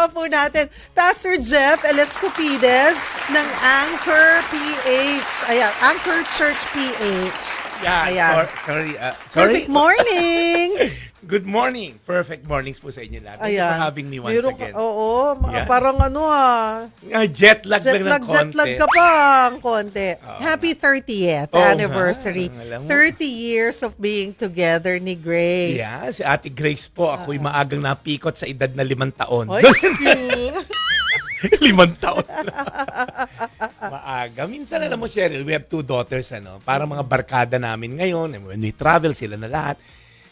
Kasama po natin Pastor Jeff Elescopides ng Anchor PH. Ayan, Anchor Church PH. Yeah, Ayan. sorry. Perfect mornings! Good morning. Perfect mornings po sa inyo lahat. Thank you for having me once again. Oo, Yeah. parang Jet lag lang ng konti. jet lag ka pa ang konti. Happy 30th Oo anniversary. nga, alam mo. 30 years of being together ni Grace. Yeah, si Ate Grace po. Ako'y maagang napikot sa edad na 5 taon. Oy, cute. 5 taon. Maaga. Minsan, alam mo, Cheryl, we have 2 daughters, para mga barkada namin ngayon. And when we travel, sila na lahat.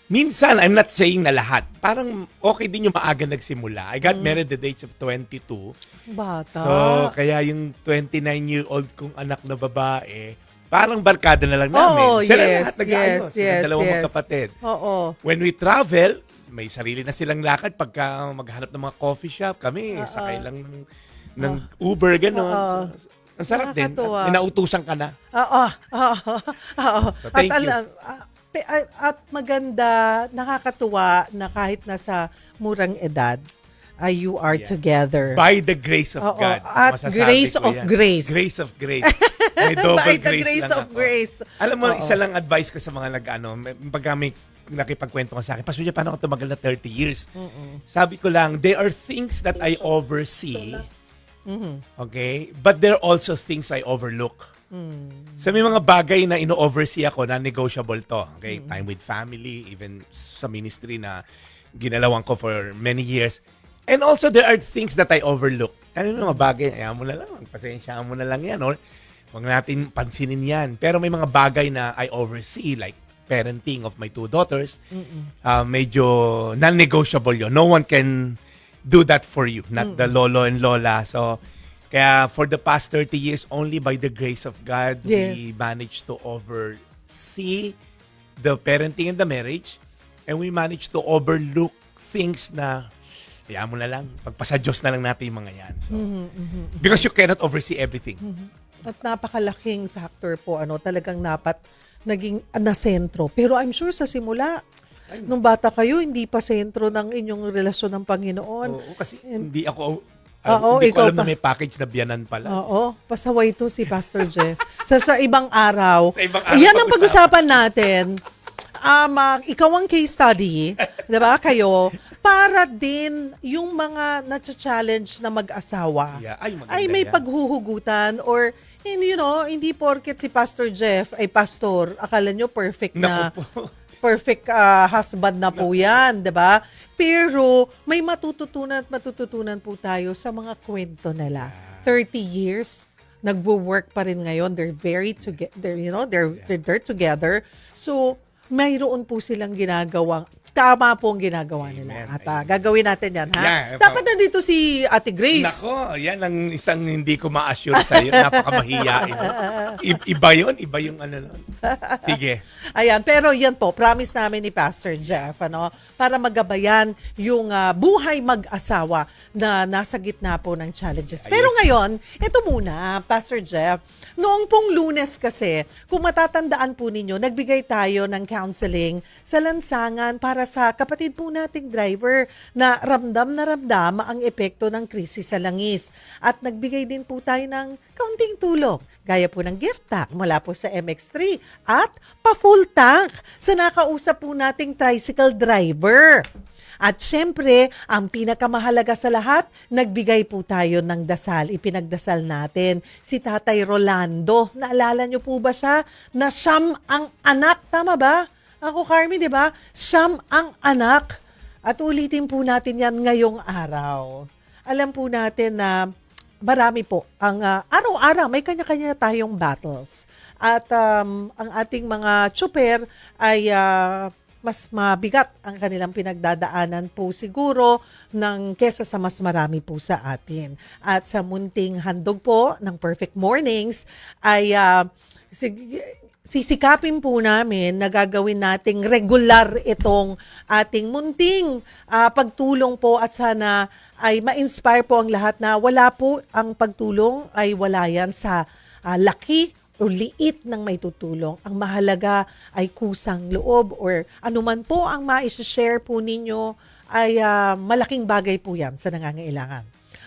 Minsan, I'm not saying na lahat. Parang okay din yung maaga nagsimula. I got married at the age of 22. Bata. So, kaya yung 29-year-old kong anak na babae, parang barkada na lang namin. Oo, Sila yes, lahat nag-ayos. yes, Dalawang yes. magkapatid. Oo. When we travel, may sarili na silang lakad. Pagka maghanap ng mga coffee shop, kami, sakay lang ng Uber, gano'n. So, ang sarap din. Nakakatuwa. At Inautusan ka na. Oo. So, thank you. At maganda, nakakatuwa na kahit nasa murang edad, you are together. By the grace of Oo, God. at Masasabi grace ko of yan. grace. Grace of grace. May double By the grace, grace lang of ako. grace. Alam mo, Oo. isa lang advice ko sa mga pagka may nakipagkwento ka sa akin, Pastor Jeff, paano ako tumagal na 30 years? Sabi ko lang, there are things that I oversee, okay? But there are also things I overlook. So may mga bagay na ino-oversee ako na negotiable to. Okay? Time with family, even sa ministry na ginalawan ko for many years. And also there are things that I overlook. Ano yung mga bagay, ayaw mo na lang, pasensya mo na lang yan. Or huwag natin pansinin yan. Pero may mga bagay na I oversee, like parenting of my 2 daughters. Medyo non-negotiable yun. No one can do that for you. Not the lolo and lola. So, kaya for the past 30 years, only by the grace of God, we managed to oversee the parenting and the marriage. And we managed to overlook things na, kaya mo na lang, pagpasa Diyos na lang natin yung mga yan. So, because you cannot oversee everything. At napakalaking factor po, talagang dapat naging nasentro. Pero I'm sure sa simula, nung bata kayo, hindi pa sentro ng inyong relasyon ng Panginoon. Oo, kasi hindi ako, ikaw hindi ko alam pa. na may package na biyanan pala. Oo, pasaway to si Pastor Jeff. sa ibang araw. Sa ibang araw Yan ang pag-usapan natin. Ikaw ang case study, 'di ba? Kayo para din yung mga na-challenge na mag-asawa. Yeah. Ay, maganda Ay may yan. paghuhugutan or hindi porket si Pastor Jeff ay pastor, akala nyo perfect na Naku po. perfect husband na po yan, 'di ba? Pero may matututunan po tayo sa mga kwento nila. 30 years nagwo-work pa rin ngayon. They're very together, they're together. So, mayroon po silang ginagawang tama po ang ginagawa nila. Amen. At gagawin natin yan, ha? Yeah, Dapat nandito si Ate Grace. Nako, yan ang isang hindi ko ma-assure sa'yo. Napakamahiyain. Iba yung nun. Sige. Ayan, pero yan po, promise namin ni Pastor Jeff, para magabayan yung buhay mag-asawa na nasa gitna po ng challenges. Pero ngayon, ito muna, Pastor Jeff, noong pong Lunes kasi, kung matatandaan po ninyo, nagbigay tayo ng counseling sa lansangan para sa kapatid po nating driver na ramdam ang epekto ng krisis sa langis. At nagbigay din po tayo ng kaunting tulong, gaya po ng gift pack mula po sa MX3 at pa-full tank sa nakausap po nating tricycle driver. At syempre, ang pinakamahalaga sa lahat, nagbigay po tayo ng dasal. Ipinagdasal natin si Tatay Rolando. Naalala niyo po ba siya? Na siyam ang anak. Tama ba? Ako, Carmi, di ba? Siyam ang anak. At ulitin po natin yan ngayong araw. Alam po natin na marami po. Ang araw-araw, may kanya-kanya tayong battles. At ang ating mga tsuper ay mas mabigat ang kanilang pinagdadaanan po siguro kesa sa mas marami po sa atin. At sa munting handog po ng Perfect Mornings ay sisikapin po namin na gagawin nating regular itong ating munting pagtulong po at sana ay ma-inspire po ang lahat na wala po ang pagtulong ay wala yan sa laki o liit ng may tutulong. Ang mahalaga ay kusang loob or anuman po ang ma-share po ninyo ay malaking bagay po yan sa nangangailangan.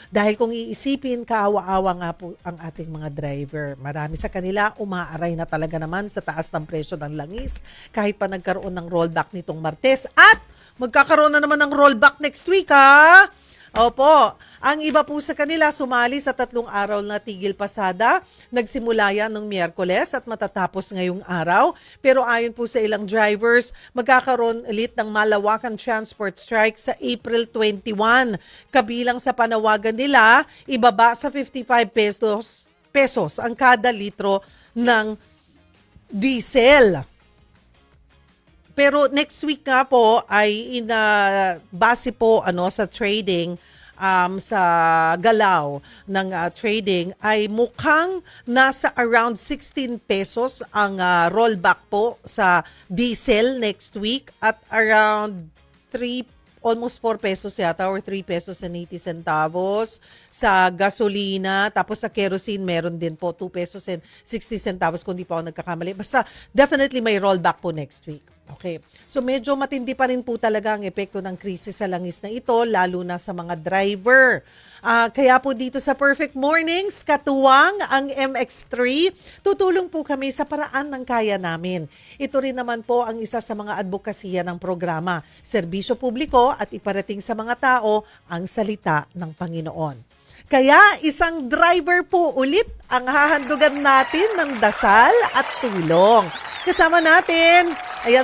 Dahil kung iisipin, kaawa-awa nga po ang ating mga driver. Marami sa kanila umaaray na talaga naman sa taas ng presyo ng langis kahit pa nagkaroon ng rollback nitong Martes. At magkakaroon na naman ng rollback next week, ha? Opo. Ang iba po sa kanila sumali sa 3 araw na tigil pasada. Nagsimula yan noong Miyerkules at matatapos ngayong araw. Pero ayon po sa ilang drivers, magkakaroon ulit ng malawakan transport strike sa April 21. Kabilang sa panawagan nila, ibaba sa 55 pesos ang kada litro ng diesel. Pero next week nga po ay base po sa trading, sa galaw ng trading ay mukhang nasa around 16 pesos ang rollback po sa diesel next week at around almost 4 pesos yata or 3 pesos and 80 centavos sa gasolina. Tapos sa kerosene, meron din po 2 pesos and 60 centavos kung di pa ako nagkakamali. Basta definitely may rollback po next week. Okay. So medyo matindi pa rin po talaga ang epekto ng krisis sa langis na ito, lalo na sa mga driver. Kaya po dito sa Perfect Mornings, katuwang ang MX3, tutulong po kami sa paraan ng kaya namin. Ito rin naman po ang isa sa mga advokasya ng programa, serbisyo publiko at iparating sa mga tao ang salita ng Panginoon. Kaya isang driver po ulit ang hahandugan natin ng dasal at tulong. Kasama natin,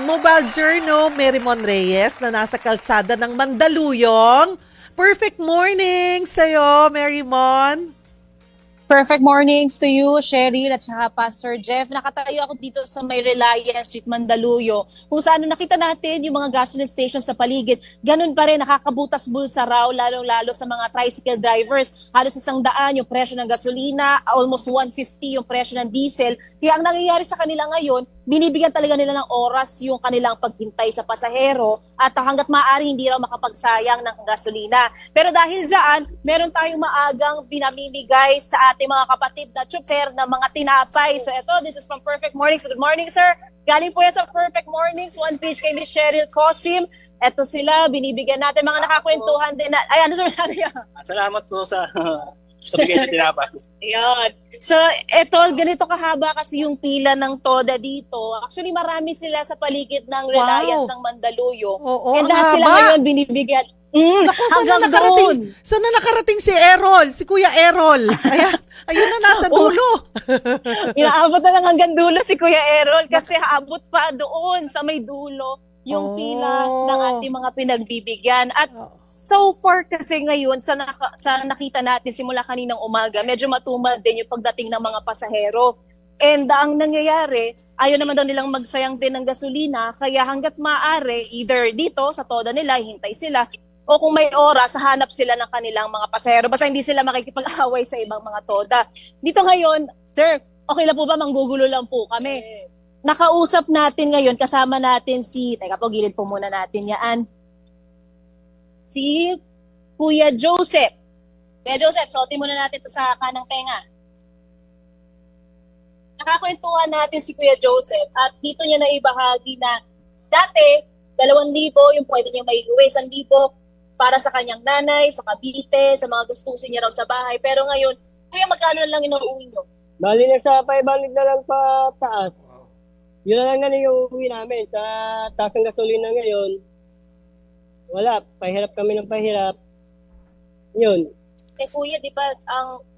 Mobile Journal, Marymon Reyes na nasa kalsada ng Mandaluyong. Perfect morning sa'yo, Marymon. Perfect mornings to you, Cheryl at saka Pastor Jeff. Nakatayo ako dito sa may Reliance Street, Mandaluyo. Kung saan nakita natin yung mga gasoline stations sa paligid, ganun pa rin nakakabutas bulsa raw, lalong-lalo sa mga tricycle drivers. Halos 100 yung presyo ng gasolina, almost 150 yung presyo ng diesel. Kaya ang nangyayari sa kanila ngayon, binibigyan talaga nila ng oras yung kanilang paghintay sa pasahero at hanggat maaari hindi raw makapagsayang ng gasolina. Pero dahil dyan, meron tayong maagang binamimigay sa ating mga kapatid na tsuper ng mga tinapay. So ito, this is from Perfect Mornings. Good morning, sir. Galing po yan sa Perfect Mornings. One page kay Miss Cheryl Cosim. Ito sila, binibigyan natin mga nakakwentuhan din na... Ay, ano sabi niya? Salamat po sa bigay na tinapay. Ayan. So, eto, ganito kahaba kasi yung pila ng TODA dito. Actually, marami sila sa paligid ng Reliance ng Mandaluyong. Oo, And ang lahat sila haba. ngayon binibigyan. Naku, saan na nakarating si Errol? Si Kuya Errol. Ayun na, nasa dulo. Inaabot na lang hanggang dulo si Kuya Errol kasi haabot pa doon sa may dulo yung pila ng ating mga pinagbibigyan. At so far kasi ngayon, sa nakita natin simula kaninang umaga, medyo matumal din yung pagdating ng mga pasahero. And ang nangyayari, ayaw naman daw nilang magsayang din ng gasolina, kaya hanggat maaari, either dito sa TODA nila, hintay sila, o kung may oras, hanap sila ng kanilang mga pasahero. Basta hindi sila makikipag-away sa ibang mga TODA. Dito ngayon, sir, okay lang po ba? Manggugulo lang po kami. Nakausap natin ngayon, kasama natin teka po, gilid po muna natin yan. Si Kuya Joseph. Kuya Joseph, suotin muna natin ito sa kanang tenga. Nakakwentuhan natin si Kuya Joseph at dito niya naibahagi na dati, 2,000 yung pwede niya may uwi, 1,000 para sa kanyang nanay, sa Cavite, sa mga gustusin niya raw sa bahay. Pero ngayon, Kuya, magkano lang inuuwi nyo? Bali na sa 500 na lang pa taas. Yun na lang yung uwi namin. Sa taas ng gasolina ngayon, wala. Pahirap kami ng pahirap. Yun. Kuya, di ba,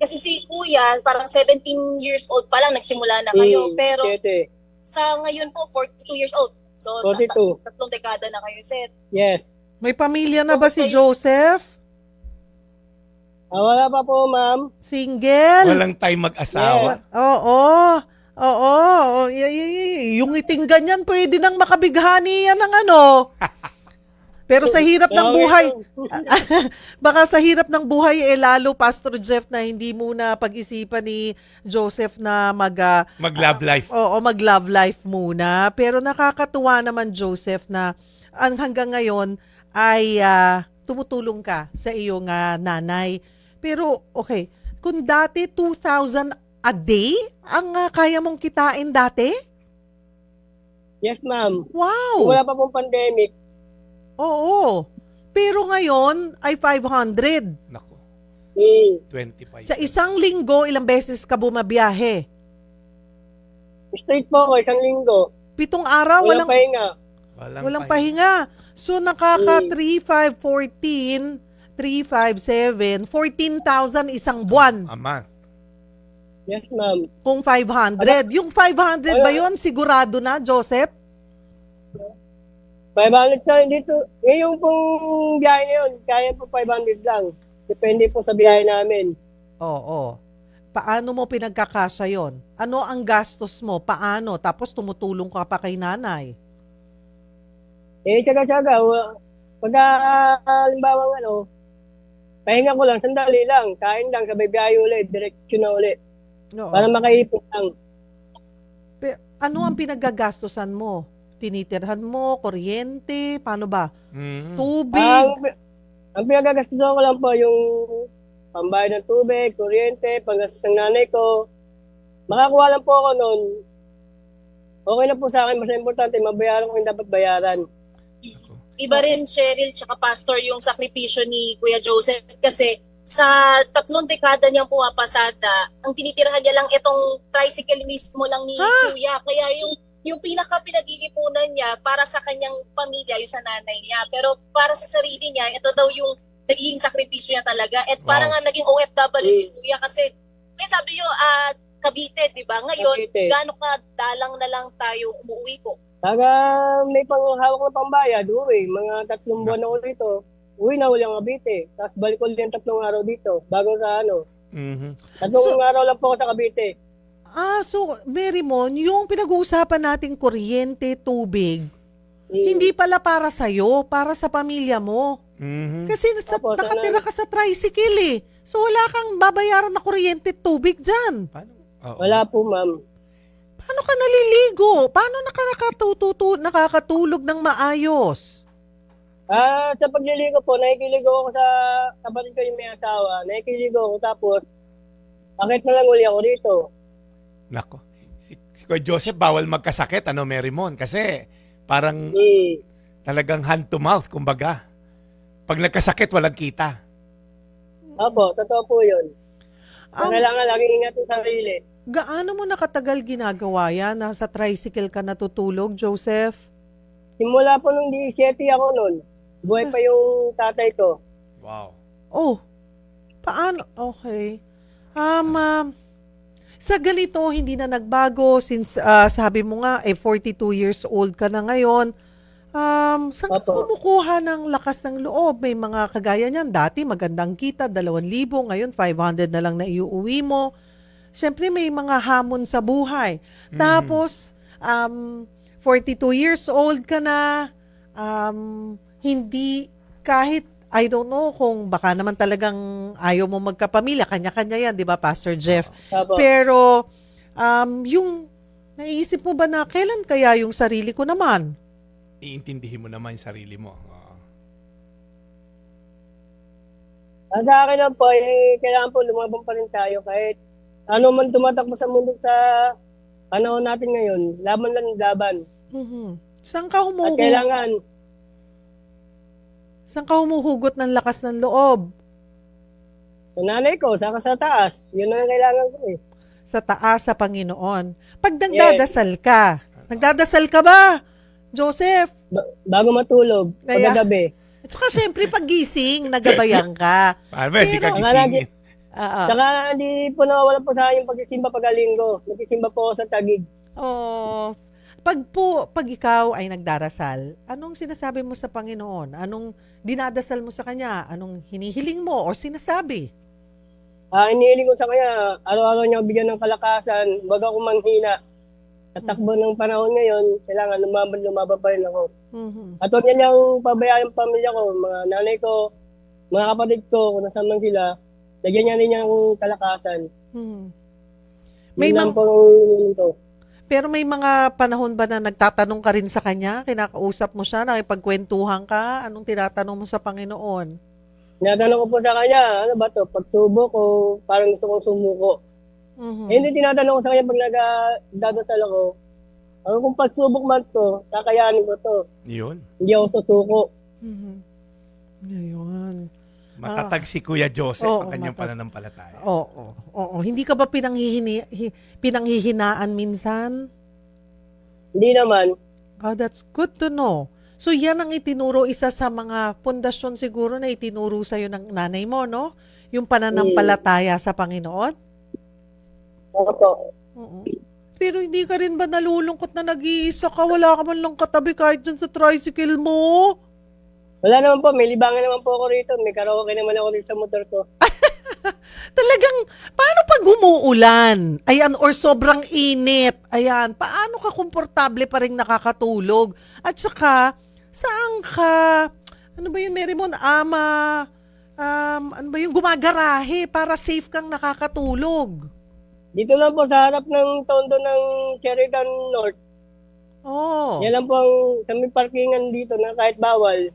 kasi si Kuya, parang 17 years old pa lang, nagsimula na kayo. Pero sa ngayon po, 42 years old. So, 42. Tatlong dekada na kayo, sir. Yes. May pamilya na ba si Joseph? Wala pa po, ma'am. Single? Walang time mag-asawa. Oo. Yung iting ganyan, pwede nang makabighani yan ng Pero sa hirap ng buhay, baka sa hirap ng buhay, lalo, Pastor Jeff, na hindi muna pag-isipan ni Joseph na Mag-love life. mag-love life muna. Pero nakakatuwa naman, Joseph, na hanggang ngayon ay tumutulong ka sa iyong nanay. Pero, okay, kung dati 2,000 a day ang kaya mong kitain dati? Yes, ma'am. Wow! Kung wala pa pong pandemic. Oo. Pero ngayon ay 500. Nako, Hmm. 25. Sa isang linggo, ilang beses ka bumabiyahe? Straight po ako, isang linggo. 7 araw, Walang walang pahinga. walang pahinga. So nakaka 3, 5, 14, 3, 5, 7, 14,000 isang buwan. A month. Yes, ma'am. Kung 500. Yung 500 ba yon sigurado na, Joseph? 500 lang dito. Ngayong pong biyahe na yun, kaya po 500 lang. Depende po sa biyahe namin. Oo. Paano mo pinagkakasya yon? Ano ang gastos mo? Paano? Tapos tumutulong ka pa kay nanay. Tsaga-tsaga. Pagka, halimbawa, pahinga ko lang, sandali lang. Kain lang, sabay biyahe ulit, direksyon na ulit. Oo. Para makaipon lang. Ano ang pinagagastosan mo? Tinitirhan mo? Kuryente? Paano ba? Mhm. Tubig? Ang pinagagastusan ko lang po yung pambayad ng tubig, kuryente, panggastos ng nanay ko. Makakuha lang po ako noon. Okay na po sa akin. Mas importante, mabayaran ko yung dapat bayaran. Iba rin, Cheryl, tsaka Pastor, yung sakripisyo ni Kuya Joseph. Kasi sa 3 dekada niyang pumapasada, ang tinitirhan niya lang itong tricycle mismo lang ni Kuya. Kaya yung pinaka pinag-iipunan niya para sa kanyang pamilya, yung sa nanay niya. Pero para sa sarili niya, ito daw yung naging sakripisyo niya talaga. At parang nga naging OFW si Kuya kasi, may sabi niyo, Cavite, di ba? Ngayon, Cavite. gaano ka dalang na lang tayo umuwi po? Taga may panghawak na pambayad, uwi. Mga 3 buwan ako dito. Uwi na uli ang Cavite. Tapos balik ko ulit 3 araw dito. Bago sa Mhm. 3 araw lang po ako sa Cavite. So, Marymon, yung pinag-uusapan nating kuryente, tubig, hindi pala para sa'yo, para sa pamilya mo. Mhm. Kasi Opo, nakatira ka sa tricycle eh. So, wala kang babayaran na kuryente, tubig dyan. Paano? Oo. Wala po, ma'am. Paano ka naliligo? Paano nakakatulog ng maayos? Sa pagliligo po, nakikiligo ako sa kapatid ko yung may asawa. Nakikiligo ako tapos akit na lang uli ako dito. Nako. Si Kuya Joseph, bawal magkasakit, Marymon? Kasi parang talagang hand to mouth, kumbaga. Pag nagkasakit, walang kita. Opo, totoo po yun. Kailangan laging ingat yung sarili. Gaano mo nakatagal ginagawa yan? Nasa tricycle ka natutulog, Joseph? Simula po nung 17 ako nun. Buhay pa yung tatay ko. Wow. Oh, paano? Okay. Sa ganito, hindi na nagbago since sabi mo nga, 42 years old ka na ngayon. Saan ka Opo. kumukuha ng lakas ng loob? May mga kagaya niyan. Dati magandang kita, 2,000. Ngayon, 500 na lang na iuwi mo. Siyempre, may mga hamon sa buhay. Tapos, 42 years old ka na. Hindi, kahit, I don't know kung baka naman talagang ayaw mo magkapamilya. Kanya-kanya yan, di ba, Pastor Jeff? Opo. Pero, yung, naiisip mo ba na kailan kaya yung sarili ko naman? Iintindihin mo naman yung sarili mo. Sa akin lang po, kailangan po lumabang pa rin tayo kahit ano man tumatakbo sa mundo sa panahon natin ngayon. Laban lang ng laban. Mhm. Saan ka At kailangan, humuhugot ng lakas ng loob? sa nanay ko, saka sa taas. Yun ang kailangan ko eh. Sa taas, sa Panginoon. Pag nagdadasal ka ba, Joseph? Bago matulog, Kaya- pagkagabi. At saka syempre paggising, nagabayan ka. Paano ba? Hindi ka Pero- gisingin. Saka hindi po nawawala po sa akin yung pagsisimba pagkalinggo. Nagsisimba po ako sa Tagig. Oh, pag ikaw ay nagdarasal, anong sinasabi mo sa Panginoon? Anong dinadasal mo sa Kanya? Anong hinihiling mo o sinasabi? Inihiling ko sa kanya, araw-araw niya ako bigyan ng kalakasan, wag ako manghina. Sa takbo ng panahon ngayon, kailangan lumaban pa rin ako. Mhm. At huwag niya niyang pabayaan yung pamilya ko, mga nanay ko, mga kapatid ko, kung nasaan man sila, lagyan niya rin niyang kalakasan. Mhm. May May lang mga- po ito. Pero may mga panahon ba na nagtatanong ka rin sa Kanya? Kinakausap mo siya, nakipagkwentuhan ka? Anong tinatanong mo sa Panginoon? Tinatanong ko po sa kanya, ano ba to, pagsubok o parang gusto kong sumuko. Mhm. Hindi tinatanong ko sa kanya pag nagdadasal ako, ano kung pagsubok man to, kakayanin ko to. Yun. Hindi ako susuko. Mhm. Ngayon. Matatag si Kuya Joseph Oo, ang kanyang matat- pananampalataya. Oo. Hindi ka ba pinanghihinaan minsan? Hindi naman. Oh, that's good to know. So yan ang itinuro, isa sa mga pundasyon siguro na itinuro sa'yo ng nanay mo, no? Yung pananampalataya sa Panginoon? Opo. Oo. Pero hindi ka rin ba nalulungkot na nag-iisa ka? Wala ka man lang katabi kahit dyan sa tricycle mo? Wala naman po, may libangan naman po ako rito. May karaoke naman ako dito sa motor ko. Talagang, paano pag umuulan? Ayan, or sobrang init? Ayan, paano ka komportable pa rin nakakatulog? At saka, saan ka, ano ba yun, Marymon? Ano ba yung gumagarahe para safe kang nakakatulog? Dito lang po sa harap ng tondo ng Sheridan North. Oh. Yan lang po ang kami parkingan dito na kahit bawal.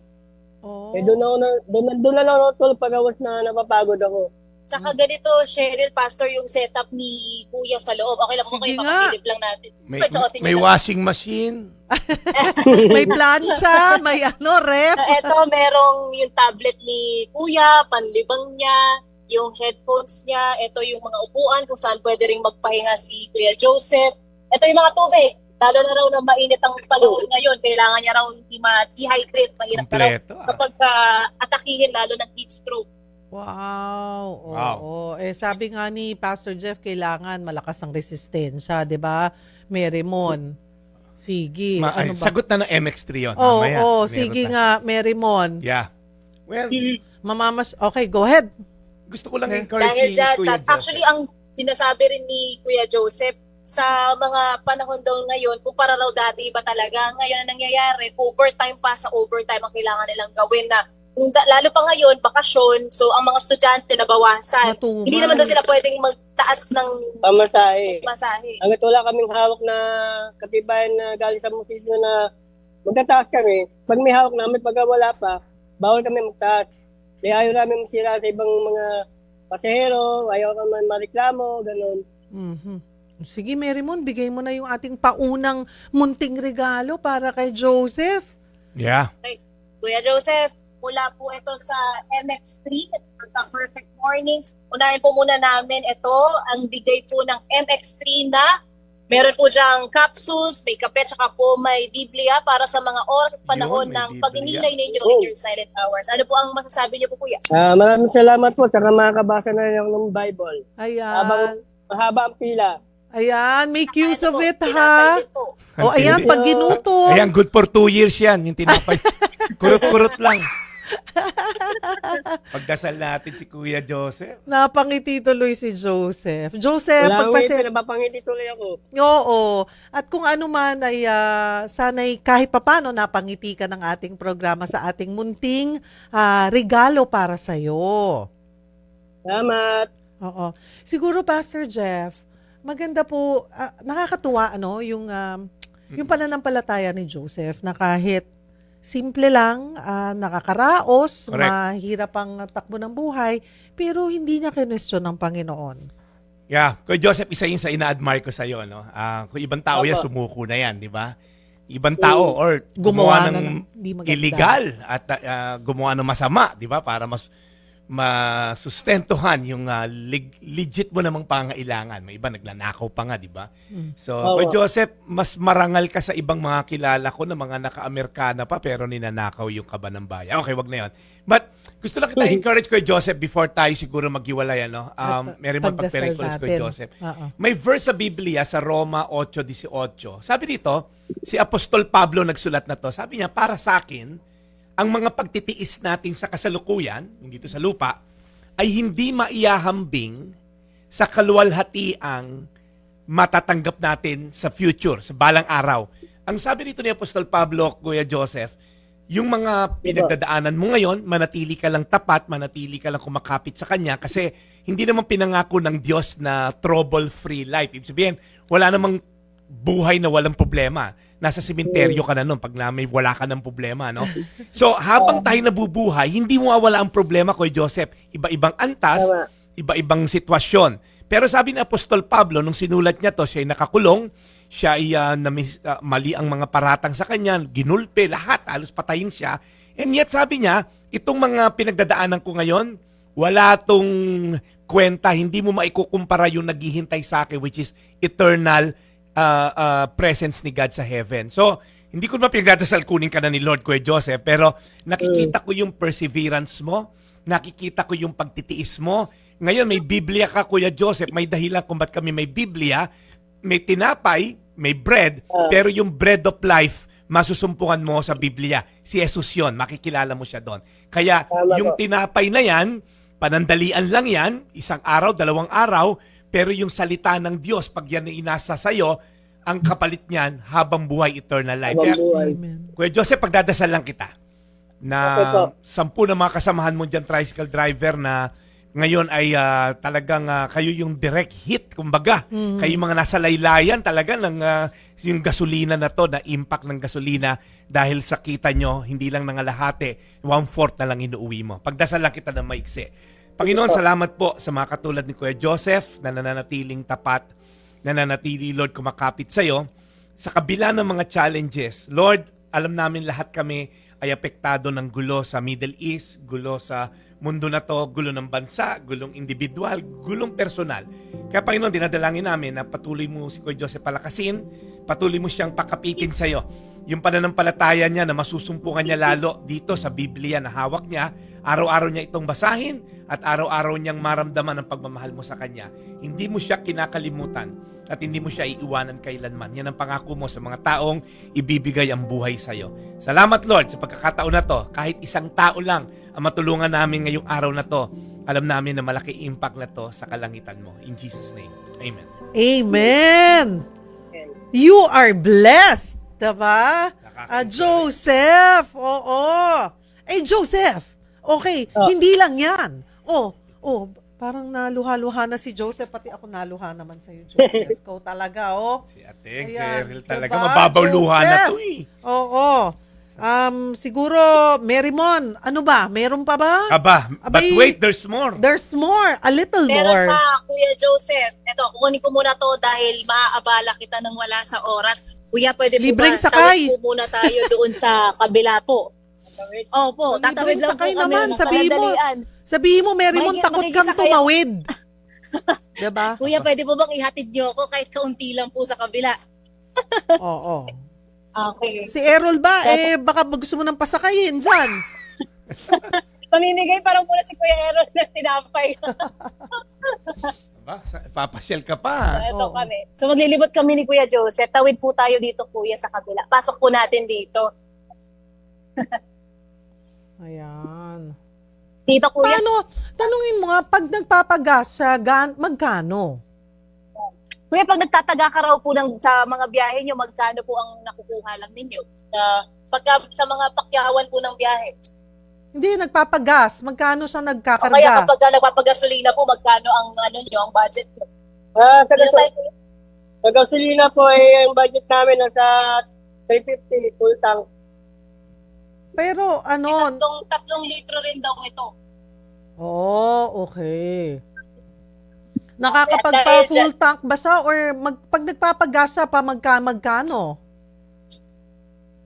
Oh. Eh doon na lang ako tulog pag awas na napapagod ako. Tsaka ganito, Cheryl, Pastor, yung setup ni Kuya sa loob. Okay lang po Sige kayo, nga. makasilip lang natin. May washing machine. May plancha, may ref. Ito, merong yung tablet ni Kuya, panlibang niya, yung headphones niya, ito yung mga upuan kung saan pwede ring magpahinga si Kuya Joseph. Ito yung mga tubig. Lalo na raw na mainit ang panahon ngayon, kailangan niya raw hindi ma-dehydrate, mahirap na raw Kompleto, kapag atakihin lalo ng heat stroke. Wow. Oo. Wow. Sabi nga ni Pastor Jeff, kailangan malakas ang resistensya, 'di ba? Marymon. Sige. Ano ba? Sagot na ng MX3 yun. Oo, Mamaya, oo, meron sige na. nga, Marymon. Yeah. Well, Okay, go ahead. gusto ko lang encourage Dahil si dyan, Kuya Joseph. actually ang sinasabi rin ni Kuya Joseph, sa mga panahon daw ngayon, kumpara raw dati, iba talaga. Ngayon ang nangyayari, overtime pa sa overtime ang kailangan nilang gawin na lalo pa ngayon, bakasyon, so ang mga estudyante nabawasan. Matumal. Hindi naman daw sila pwedeng magtaas ng Pamasahe. masahe. Hanggat wala kaming hawak na katibayan na galing sa musisyo na magtataas kami, pag may hawak namin, pag wala pa, bawal kami magtaas. Kaya ayaw namin masira sa ibang mga pasahero, ayaw kami mareklamo, ganun. Mhm. Sige, Marymon, bigay mo na yung ating paunang munting regalo para kay Joseph. Yeah. Okay. Kuya Joseph, mula po ito sa MX3 at sa Perfect Mornings. Unahin po muna namin ito, ang bigay po ng MX3 na meron po diyang capsules, may kape, tsaka po may Biblia para sa mga oras at panahon Yun, may ng Biblia. pag-inilay ninyo in your silent hours. Ano po ang masasabi niyo po, Kuya? Maraming salamat po, tsaka makakabasa na rin ako ng Bible. Ayan. Habang mahaba ang pila. Ayan, make use Ano of po, it, tinapay ha? din po. O, ayan, pag ginuto. Ayan, good for 2 years yan. Yung tinapay. Kurot-kurot lang. Pagdasal natin si Kuya Joseph. Napangiti tuloy si Joseph. Joseph, Wala akong ngipin, pagpasensya. napapangiti tuloy ako. Oo. At kung ano man ay sana'y kahit papano napangiti ka ng ating programa sa ating munting regalo para sa'yo. Salamat. Oo. Siguro, Pastor Jeff, maganda po, nakakatuwa yung pananampalataya ni Joseph na kahit simple lang, nakakaraos, Correct. mahirap ang takbo ng buhay, pero hindi niya kinwestiyon ng Panginoon. Yeah, Kuya Joseph, isa yun sa ina-admire ko sa'yo. No? Kung ibang tao yan, Opo. sumuko na yan, di ba? Ibang tao or Gumawa gumawa na ng ng di maganda. illegal at gumawa ng masama, di ba? Para masustentuhan yung legit mo namang pangailangan. May iba nagnanakaw pa nga, di ba? So, Oo. Kuya Joseph, mas marangal ka sa ibang mga kilala ko na mga naka-Amerikana pa pero ninanakaw yung kaba ng bayan. Okay, wag na yun. But gusto lang kita encourage, Kuya Joseph, before tayo siguro maghiwalay, ano? Meron mo pagdasal pagperikulos, natin. Kuya Joseph. Oo. May verse sa Biblia sa Roma 8:18. Sabi dito, si Apostol Pablo nagsulat na to. Sabi niya, para sa akin, ang mga pagtitiis natin sa kasalukuyan, dito sa lupa, ay hindi maiyahambing sa kaluwalhatiang matatanggap natin sa future, sa balang araw. Ang sabi dito ni Apostol Pablo, Kuya Joseph, yung mga pinagdadaanan mo ngayon, manatili ka lang tapat, manatili ka lang kumakapit sa Kanya kasi hindi naman pinangako ng Diyos na trouble-free life. Ibig sabihin, wala namang buhay na walang problema. Nasa sementeryo ka na nun pag may wala ka ng problema, no? So, habang tayo nabubuhay, hindi mo mawala ang problema, Kuya Joseph. Iba-ibang antas, Tama. iba-ibang sitwasyon. Pero sabi ni Apostol Pablo, nung sinulat niya to, siya ay nakakulong, siya ay mali ang mga paratang sa kanya, ginulpe, lahat, halos patayin siya. And yet sabi niya, itong mga pinagdadaanan ko ngayon, wala tong kwenta, hindi mo maikukumpara yung naghihintay sa akin, which is eternal presence ni God sa heaven. So, hindi ko naman pinagdadasal kunin ka na ni Lord, Kuya Joseph, pero nakikita ko yung perseverance mo, nakikita ko yung pagtitiis mo. Ngayon, may Biblia ka, Kuya Joseph, may dahilan kung ba't kami may Biblia, may tinapay, may bread, pero yung bread of life, masusumpungan mo sa Biblia. Si Jesus yun, makikilala mo siya doon. Kaya yung tinapay na yan, panandalian lang yan, 1 araw, 2 araw, pero yung salita ng Diyos, pag yan ay inasa sa'yo, ang kapalit niyan, habang buhay, eternal life. Kaya, Kuya Joseph, pagdadasal lang kita na 10 na mga kasamahan mo dyan, tricycle driver, na ngayon ay talagang kayo yung direct hit, kumbaga. Kayo yung mga nasa laylayan talaga ng yung gasolina na to, na impact ng gasolina dahil sa kita nyo, hindi lang nangalahati, 1/4 na lang inuuwi mo. Pagdasal lang kita ng maiksi. Panginoon, salamat po sa mga katulad ni Kuya Joseph na nananatiling tapat, nananatili, Lord, kumakapit sa'yo. Sa kabila ng mga challenges, Lord, alam namin lahat kami ay apektado ng gulo sa Middle East, gulo sa mundo na to, gulo ng bansa, gulong individual, gulong personal. Kaya Panginoon, dinadalangin namin na patuloy mo si Kuya Joseph palakasin, patuloy mo siyang pakapitin sa'yo. Yung pananampalataya niya na masusumpungan niya lalo dito sa Biblia na hawak niya, araw-araw niya itong basahin at araw-araw niyang maramdaman ang pagmamahal mo sa kanya. Hindi mo siya kinakalimutan at hindi mo siya iiwanan kailanman. Yan ang pangako mo sa mga taong ibibigay ang buhay sa iyo. Salamat, Lord, sa pagkakataon na to. Kahit isang tao lang ang matulungan namin ngayong araw na to, alam namin na malaki impact na to sa kalangitan mo. In Jesus' name, Amen. Amen! You are blessed, diba? Joseph, oo. Joseph, okay, hindi lang yan. Parang naluha-luha na si Joseph, pati ako naluha naman sa'yo, Joseph. Ikaw talaga, Si Ate Ayan, Cheryl talaga, diba, mababaw luha na Joseph? to eh. Oo. Siguro, Marymon, ano ba? Meron pa ba? But Abay, wait, there's more. There's more. A little Meron more. pa, Kuya Joseph. Ito, kukunin ko muna to dahil maaabala kita ng wala sa oras. Kuya, pwede Libreng po ba sakay. tawid po muna tayo doon sa kabila po? Opo, tatawid lang po sakay kami. naman, sabihin mo, Marymon, takot kang Makikisakay ako. tumawid. Diba? Kuya, pwede po bang ihatid niyo ako kahit kaunti lang po sa kabila? Oo. Okay. Si Errol ba, baka gusto mo nang pasakayin dyan. Pamimigay parang muna si Kuya Aaron na tinapay. Papasyal ka pa. Ito kami. So maglilibot kami ni Kuya Joseph. Tawid po tayo dito, Kuya, sa kabila. Pasok po natin dito. Ayan. Dito, Kuya. Paano, tanungin mo nga, pag nagpapagas siya, magkano? Kuya, pag nagtataga ka raw po sa mga biyahe nyo, magkano po ang nakukuha lang ninyo? Sa mga pakyawan po ng biyahe. Hindi, nagpapagas. Magkano siya O nagkakarga? kaya kapag nagpapagasolina po, magkano ang ang budget nyo? Sa gasolina po ay ang budget namin nasa 350 full tank. Pero Tatlong litro rin daw ito. Okay. Nakakapagpa-full tank ba siya or pag nagpapagas siya pa magkano?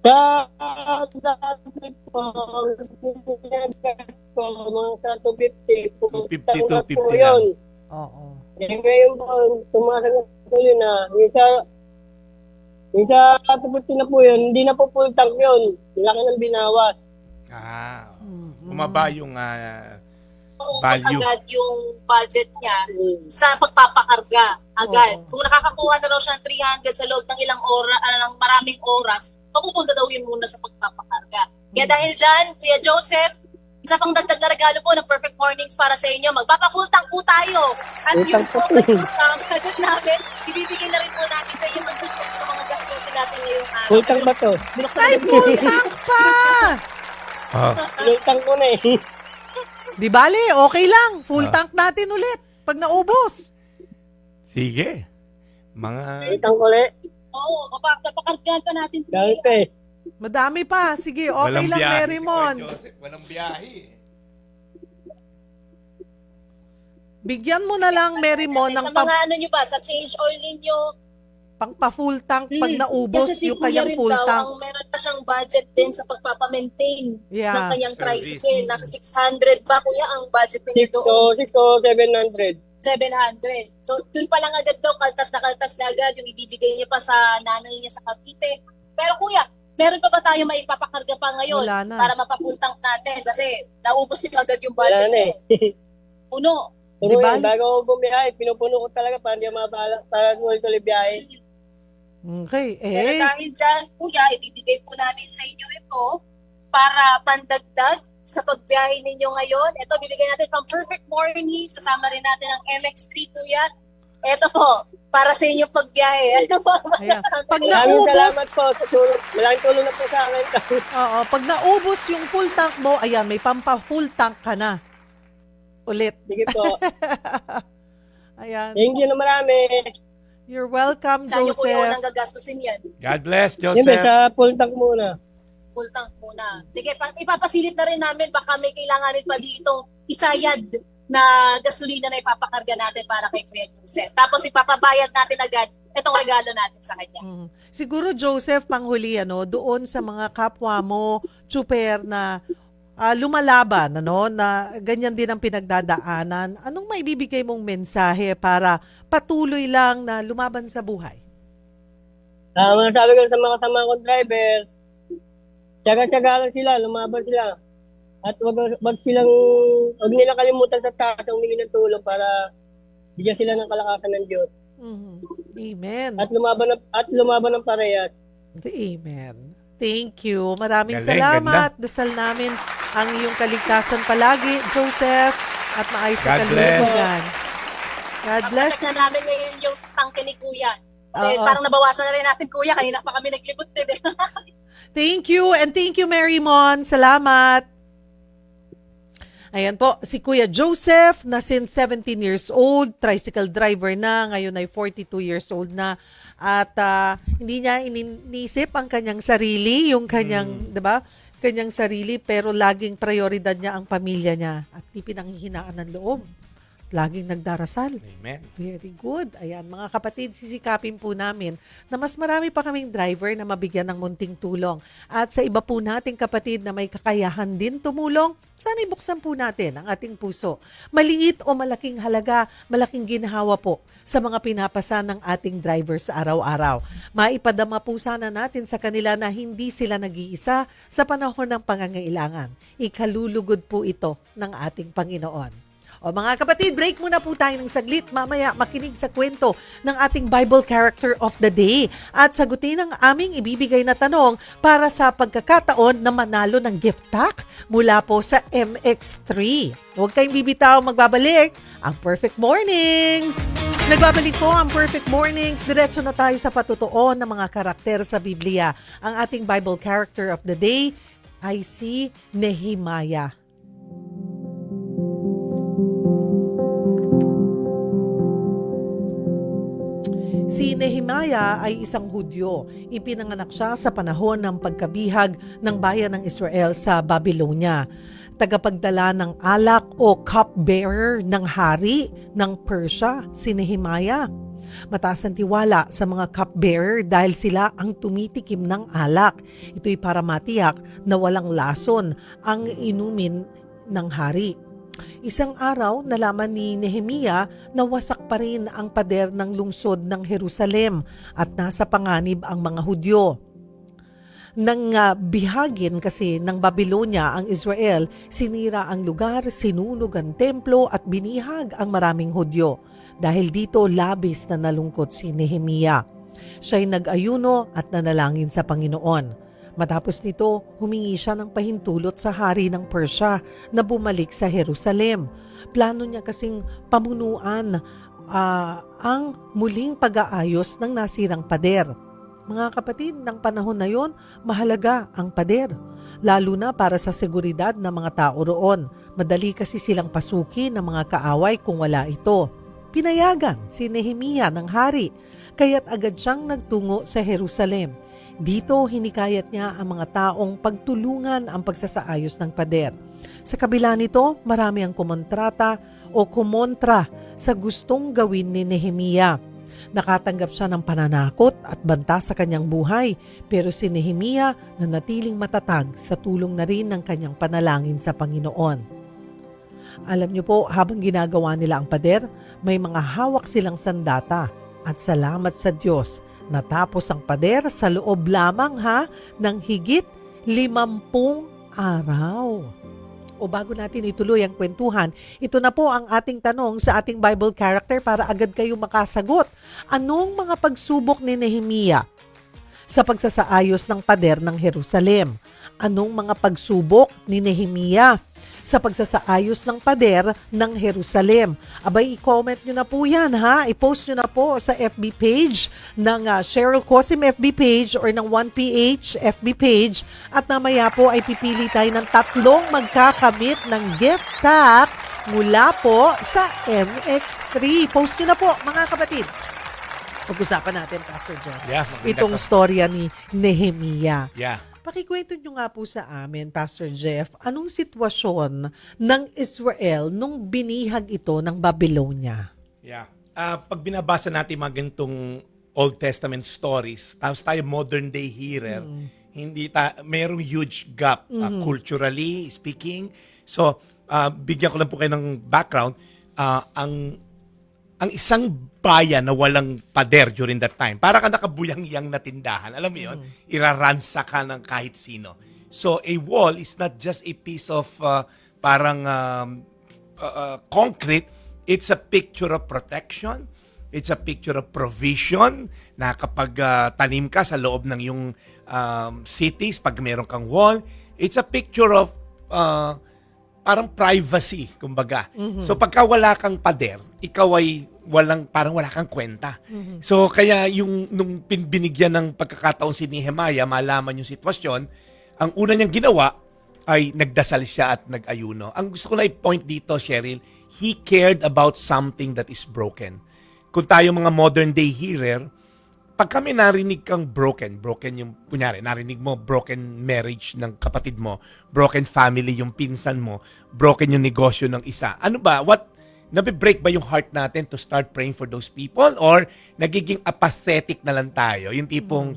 Sa dati po, mga 250 po. 250 po lang. yun. Oo. Ngayon po, tumakas na tuloy na. Yung sa 250 na po yun, hindi na po full tank yun. Laki ng binawas. Bumaba yung Ubus value. agad yung budget niya sa pagpapakarga agad. Oo. Kung nakakakuha na raw siya ng 300 sa loob ng ilang oras, ng maraming oras, mapupunta daw yun muna sa pagpapakarga. Kaya dahil dyan, Kuya Joseph, isa pang dagdag na regalo po ng Perfect Mornings para sa inyo. Magpapafull tank po tayo. At yung sobrang sa budget namin, ibibigay na rin po natin sa inyo magdagdag sa mga gastusin natin ngayong araw. Full tank ba to? Binuksan Ay, natin full tank pa! Full tank ko na eh. Di bale, okay lang. Full tank natin ulit pag naubos. Sige. Full tank ulit. Oo, papakargahan pa natin. Dahil pa eh. Madami pa. Sige, okay Walang lang, biyahe Marymon. si Kuya Joseph. Walang biyahe. Bigyan mo na lang, Marymon, ng Sa mga ano nyo ba, sa change oil ninyo, Pang pa-full tank pag naubos Kasi si yung Kuya kanyang rin full daw, tank. ang meron pa siyang budget din sa pagpapamaintain ng Yeah. kanyang Service. tricycle. Nasa 600 pa, Kuya, ang budget 6 niya doon. to 700. 700. So, dun pa lang agad daw, kaltas na agad yung ibibigay niya pa sa nanay niya sa Cavite. Pero Kuya, meron pa ba tayo maipapakarga pa ngayon Wala na. para mapafull tank natin? Kasi naubos yung agad yung Wala budget na niya. Puno. Puno Di ba? yan, bago ako bumiyahe, pinupuno ko talaga para hindi mabala, para tuloy-tuloy biyahe. Okay. Pero Eh, dahil dyan, Kuya, ibibigay po namin sa inyo ito para pandagdag sa pagbiyahe ninyo ngayon. Ito, bibigyan natin from Perfect Morning. Kasama rin natin ang MX3, Kuya. Ito po, para sa inyong pagbiyahe. Ano po? ayan. Pag Maraming naubos, salamat po sa tulong. Malaking tulong na po sa akin. oo, pag naubos yung full tank mo, ayan, may pampa-full tank ka na. Ulit. Sige po. Ayan. Thank you na marami. You're welcome, Saan nyo, Kuya, Joseph. unang gagastusin yan? God bless, Siyempre, Joseph. sa full tank muna. Full tank muna. Sige, ipapasilip na rin namin. Baka may kailanganin pa dito isayad na gasolina na ipapakarga natin para kay Kuya Joseph. Tapos ipapabayad natin agad itong regalo natin sa kanya. Siguro, Joseph, panghuli, doon sa mga kapwa mo, chuper na lumalaban, na ganyan din ang pinagdadaanan, anong maibibigay mong mensahe para patuloy lang na lumaban sa buhay? Masasabi ko sa mga kasama kong driver, tiyaga-tiyaga lang sila, lumaban sila. At wag nila kalimutan sa taas humingi ng tulong para bigyan sila ng kalakasan ng Diyos. Amen. At lumaban ng parehas. Amen. Thank you. Maraming Galing, salamat. Dasal namin ang iyong kaligtasan palagi, Joseph, at maayos na God kalusugan. God bless. Papacheck na namin ngayon yung tangke ni Kuya. Kasi Oo. parang nabawasan na rin natin, Kuya. Kanina pa kami naglibot din. Thank you, and thank you, Mary Mon. Salamat. Ayan po, si Kuya Joseph na since 17 years old, tricycle driver na, ngayon ay 42 years old na. At hindi niya iniisip ang kanyang sarili, yung kanyang, 'di ba? Kanyang sarili, pero laging prioridad niya ang pamilya niya at di pinanghihinaan ng loob. Laging nagdarasal. Amen. Very good. Ayan, mga kapatid, sisikapin po namin na mas marami pa kaming driver na mabigyan ng munting tulong. At sa iba po nating kapatid na may kakayahan din tumulong, sana ibuksan po natin ang ating puso. Maliit o malaking halaga, malaking ginhawa po sa mga pinapasa ng ating driver sa araw-araw. Maipadama po sana natin sa kanila na hindi sila nag-iisa sa panahon ng pangangailangan. Ikalulugod po ito ng ating Panginoon. O mga kapatid, break muna po tayo ng saglit. Mamaya makinig sa kwento ng ating Bible Character of the Day at sagutin ang aming ibibigay na tanong para sa pagkakataon na manalo ng gift pack mula po sa MX3. Huwag kayong bibitaw, magbabalik ang Perfect Mornings. Nagbabalik po ang Perfect Mornings. Diretso na tayo sa patutuon ng mga karakter sa Biblia. Ang ating Bible Character of the Day ay si Nehemiah. Si Nehemiah ay isang Hudyo. Ipinanganak siya sa panahon ng pagkabihag ng bayan ng Israel sa Babylonia. Tagapagdala ng alak o cupbearer ng hari ng Persia, si Nehemiah. Mataas ang tiwala sa mga cupbearer dahil sila ang tumitikim ng alak. Ito'y para matiyak na walang lason ang inumin ng hari. Isang araw, nalaman ni Nehemiah na wasak pa rin ang pader ng lungsod ng Jerusalem at nasa panganib ang mga Hudyo. Nang bihagin kasi ng Babylonia ang Israel, sinira ang lugar, sinunog ang templo at binihag ang maraming Hudyo. Dahil dito, labis na nalungkot si Nehemiah. Siya'y nag-ayuno at nanalangin sa Panginoon. Matapos nito, humingi siya ng pahintulot sa hari ng Persia na bumalik sa Jerusalem. Plano niya kasing pamunuan ang muling pag-aayos ng nasirang pader. Mga kapatid, ng panahon na yon, mahalaga ang pader. Lalo na para sa seguridad ng mga tao roon. Madali kasi silang pasukin ng mga kaaway kung wala ito. Pinayagan si Nehemiah ng hari, kaya't agad siyang nagtungo sa Jerusalem. Dito, hinikayat niya ang mga taong pagtulungan ang pagsasaayos ng pader. Sa kabila nito, marami ang kumontra sa gustong gawin ni Nehemiah. Nakatanggap siya ng pananakot at banta sa kanyang buhay, pero si Nehemia nanatiling matatag sa tulong na rin ng kanyang panalangin sa Panginoon. Alam niyo po, habang ginagawa nila ang pader, may mga hawak silang sandata at salamat sa Diyos, natapos ang pader sa loob lamang ng higit 50 araw. O bago natin ituloy ang kwentuhan, ito na po ang ating tanong sa ating Bible character para agad kayo makasagot. Anong mga pagsubok ni Nehemia sa pagsasaayos ng pader ng Jerusalem? Anong mga pagsubok ni Nehemia sa pagsasaayos ng pader ng Jerusalem? Abay, i-comment nyo na po yan I-post nyo na po sa FB page ng Cheryl Cosim FB page or ng 1PH FB page at mamaya po ay pipili tayo ng 3 magkakamit ng gift pack mula po sa MX3. Post nyo na po mga kapatid. Pag-usapan natin, Pastor John, Yeah, maganda itong to. storya ni Nehemia. Yeah. Pakikwento nyo nga po sa amin, Pastor Jeff, anong sitwasyon ng Israel nung binihag ito ng Babylonia? Yeah. Pag binabasa natin mga ganitong Old Testament stories, tapos tayo modern day hearer, mayroong huge gap culturally speaking. So, bigyan ko lang po kayo ng background. Ang isang bayan na walang pader during that time, para ka nakabuyang-yang na tindahan. Alam mo yun? Iraransa ka ng kahit sino. So, a wall is not just a piece of concrete. It's a picture of protection. It's a picture of provision na kapag tanim ka sa loob ng yung cities, pag meron kang wall, it's a picture of parang privacy, kumbaga. So pagka wala kang pader, ikaw ay parang wala kang kwenta. So kaya nung binigyan ng pagkakataon si Nehemia, malaman yung sitwasyon, ang una niyang ginawa ay nagdasal siya at nag-ayuno. Ang gusto ko na i-point dito, Cheryl, he cared about something that is broken. Kung tayo mga modern day hearer, pag kami narinig kang broken yung, kunyari, narinig mo broken marriage ng kapatid mo, broken family yung pinsan mo, broken yung negosyo ng isa. Ano ba? Nabe-break ba yung heart natin to start praying for those people? Or nagiging apathetic na lang tayo? Yung tipong,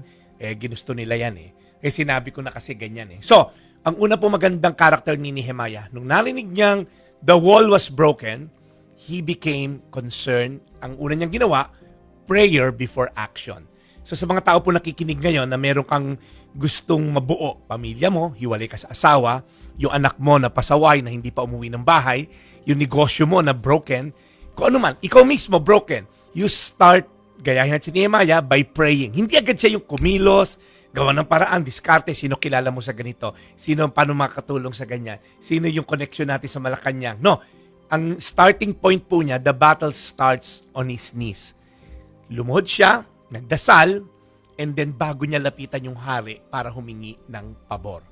ginusto nila yan sinabi ko na kasi ganyan So, ang una po magandang character ni Nehemia, nung narinig niyang the wall was broken, he became concerned. Ang una niyang ginawa, prayer before action. So sa mga tao po nakikinig ngayon na meron kang gustong mabuo, pamilya mo, hiwalay ka sa asawa, yung anak mo na pasaway na hindi pa umuwi ng bahay, yung negosyo mo na broken, kung ano man, ikaw mismo broken, you start, gayahin natin si Nehemia, by praying. Hindi agad siya yung kumilos, gawa ng paraan, diskarte, sino kilala mo sa ganito, paano makatulong sa ganyan, sino yung connection natin sa Malacanang. No, ang starting point po niya, the battle starts on his knees. Lumuhod siya, nagdasal, and then bago niya lapitan yung hari para humingi ng pabor.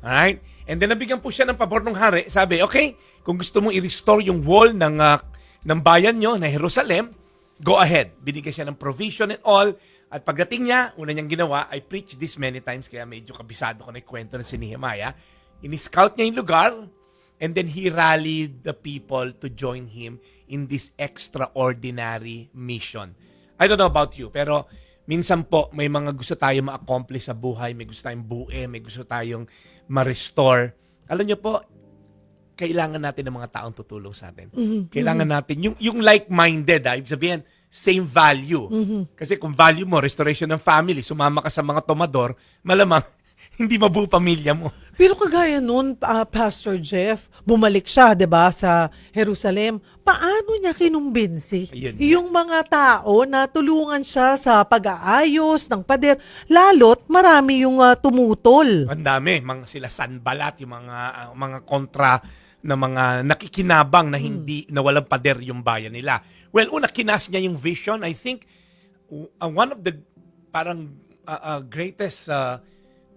Alright? And then nabigyan po siya ng pabor ng hari. Sabi, okay, kung gusto mong i-restore yung wall ng bayan nyo na Jerusalem, go ahead. Binigyan siya ng provision and all. At pagdating niya, una niyang ginawa, I preached this many times, kaya medyo kabisado ko na ikwento ng si Nehemia. In-scout niya yung lugar, and then he rallied the people to join him in this extraordinary mission. I don't know about you, pero minsan po may mga gusto tayo ma-accomplish sa buhay, may gusto tayong buuin, may gusto tayong ma-restore. Alam niyo po, kailangan natin ng mga taong tutulong sa atin. Kailangan natin yung like-minded, ibig sabihin, same value. Kasi kung value mo, restoration ng family, sumama ka sa mga tomador, malamang hindi mabuo pamilya mo. Pero kagaya nun, Pastor Jeff, bumalik siya, 'di ba, sa Jerusalem. Paano niya kinumbinsi Ayun. yung mga tao na tulungan siya sa pag-aayos ng pader? Lalo't marami yung tumutol. Ang dami, sila Sanbalat, yung mga kontra na mga nakikinabang na hindi na walang pader yung bayan nila. Well, una kinas niya yung vision. I think one of the parang greatest